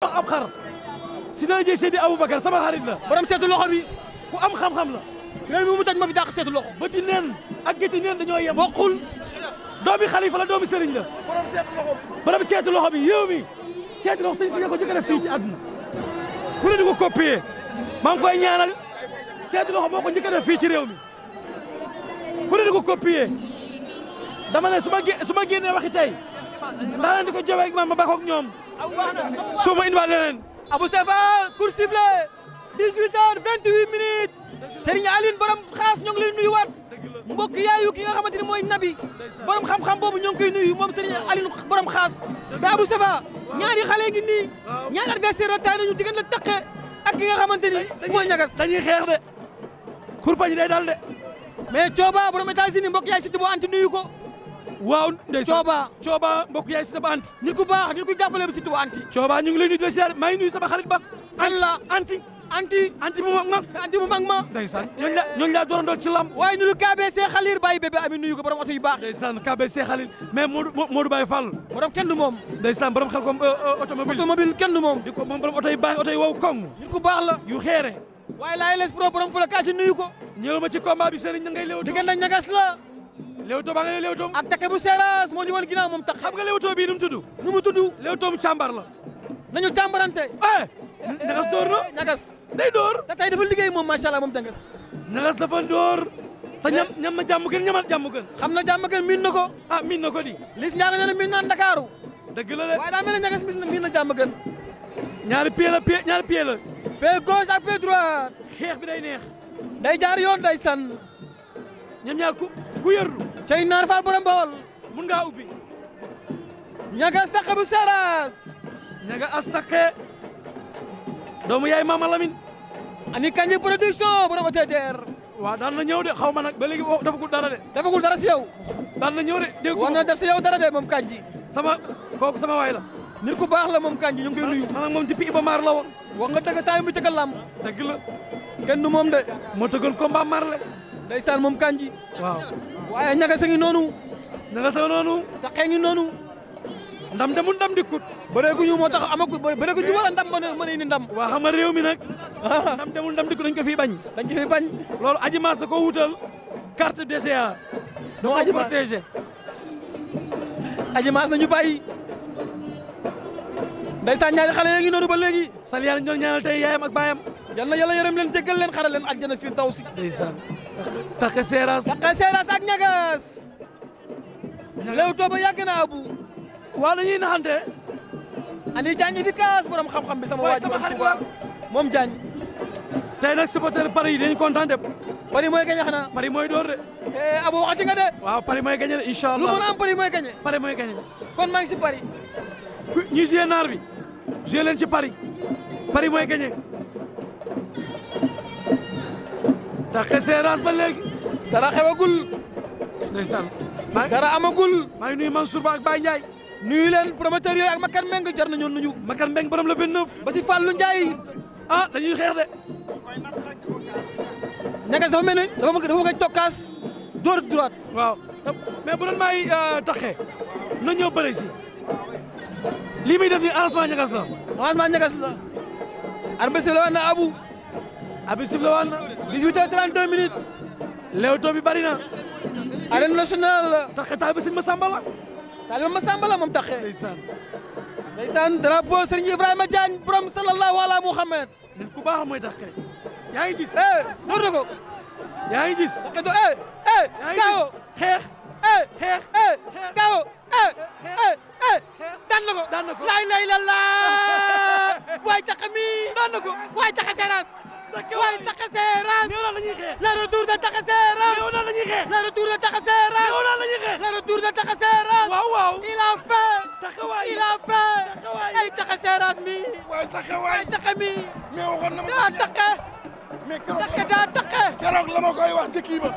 am xar si dara jëy Seydi Aboubacar sama xarit la borom seetu loxo bi ku am xam-xam la réew mi mu taj ma fi dàq seetu loxo ba ci neen ak gétti neen dañoo yem bokkul doomi xalifa la doomi sëriñ la borom seetu loxo bi yéew mi seetu loxo sëñ si ko jëkk a def fii ci àdduna ku ne di ko copier maa ngi koy ñaanal seetu loxo moo ko njëkk a def fii ci réew mi ku ne di ko copier dama ne su ma génnee waxi tey ndaa leen di ko jowe ak man ma bakkook ñoom su ma indiwaat leneen Abou Sefa cours sifflé 18h28 Serigne Aline borom xaas ñoo ngi lay nuyuwaat mbokk yaayu ki nga xamante ni mooy nabi borom xam-xam boobu ñoo ngi koy nuyu moom Serigne Aline borom xaas da Abou Sefa ñaari xale ngi nii ñaari adversaire la tay nañu diggante taqe ak ki nga xamante ni mooy ñagas dañuy xeex de kurpañ day dal de mais cooba borom États-Unis mbokk yaay Siteu bu anti nuyu ko waaw ndeysaan cooba mbokk yaay Siteu ba anti nit ku baax nit ku jàppale bi Siteu bu anti cooba ñu ngi lay nuyu de siyaar maa ngi nuyu sama xarit ba Allah anti mu mag ma anti mu mag ma ndeysaan ñooñu laa doorandoo ci lamb waaye nuyu KBC Khalil Baye bébé ami nuyu ko borom oto yu baax ndeysaan KBC Khalil mais Modou Baye Fall borom kenn du moom ndeysaan borom xel comme automobile kenn du moom di ko moom borom oto yu baax oto yu wow koŋ nit ku baax la yu xeere waaye laay les pro borom fu la kaasi nuyu ko ñëw ma ci combat bi Serigne na ngay léewtoo diggante ñagas la léewtoo baa nga ne léewtoo ak take bu seeraas moo ñu woon ginnaaw moom tax xam nga léewtoo bii nu mu tudd nu mu tudd léewtoo mu càmbar la nañu càmbarante ñagas door na ñagas day door te tey dafa liggéey moom macha allah moom ñagas ñagas dafa door te ñam na jàmm gën ñamal jàmm gën xam na jàmm gën miin na ko miin na ko di Liss Ndiago nee na miin naan Ndakaaru dëgg la de waaye daa mel ne ñagas miin na jàmm gën ñaari pied la pied gauche ak pied droite xeex bi day neex day jaar yoon day san ñoom ñaar ku yërdu cey naar faal borom Bawol mun ngaa ubbi ñagas taqe bu seeraas ñaga as taqe doomu yaay Mama Lamine ani Kanji production borom OTDR waaw daan na ñëw de xaw ma nag ba léegi defagul dara de defagul dara si yow daan na ñëw de dégg war na def si yow dara de moom Kanji kooku sama waay la nit ku baax la moom Kanji ñu ngi koy nuyu man ak moom depuis Iba Mar la woon wax nga dëgg taay mu tëggal làmb dëgg la kenn du moom de moo tëggoon combat Marley ndeysaan moom Kanji waaw waaye ñagas a ngi noonu ñagas a noonu taqee ngi noonu ndam demul ndam dikkut bëreeguñu moo tax bëreeguñu war a ndam mën a indi ndam waaw xam nga réew mi nag ndam demul ndam dikkut dañ ko fii bañ dañ ko fi bañ loolu Adji Mass da ko wutal carte DCA doo Adji Mass protégé Adji Mass nañu bàyyi ndeysaan ñaari xale yaa ngi noonu ba léegi sal yàlla ñu doon ñaanal tey yaayam ak baayam yal na yàlla yërëm leen jéggal leen xaral leen àjjana fii taw si ndeysaan taqe seeraas ak ñagas Leewtoo ba yàgg na Abu waaw dañuy naxante ani Diagne efficace borom xam-xam bi sama waaj borom Touba moom Diagne tey nag supporter Paris yi dañu kontaan de Paris mooy gañe xanaa Paris mooy door de Abu waxati nga de waaw Paris mooy gañe de incha allah lu mën a am Paris mooy gañe Paris mooy gañe kon maa ngi si Paris ñi joué naar bi joué leen ci Paris Paris mooy gañe taqe seeraas ba léegi dara xewagul ndeysaan dara amagul maa ngi nuyu Mansour Ba ak Baye Ndiaye nuyu leen promoteur yooyu ak Makan Meng jar nañoo nuyu Makan Meng borom le 29 ba si Fallou Ndiaye dañuy xeex de ñagas dafa mel ne dafa bëgg a tokkaas dóor droite waaw mais bu doon maay taqe na ñëw bëre si lii muy def ni arrangement ñagas la arrangement ñagas la arbitre bi la waan na Abu arbitre bi la waan na 18h32 minutes Leewtoo bi bari na arène nationale la taqe taal bi sëñ Massamba la taaliba Massamba la moom taxe ndeysaan ndeysaan drapeau Serigne Ibrahima Diagne borom sallallahu ala Muhammad nit ku baax mooy taqe yaa ngi gis door na ko yaa ngi gis taxe do kaawo xeex xeex kaawo daan na ko laay lay la laa waay taxe mi daan na ko waay taxe seeraas waay taxe seeraas ñëw na la ñuy xeex le retour de taxe seeraas ñëw na la ñuy xeex le retour de taxe seeraas ñëw na la ñuy xeex le retour de taxe seeraas waaw il a fait taxawaay il a fait ay taxe seeraas mi waay taxawaay ay taxe mi mais waxoon na ma daa taxe mais taxe daa taxe keroog la ma koy wax ci kii ba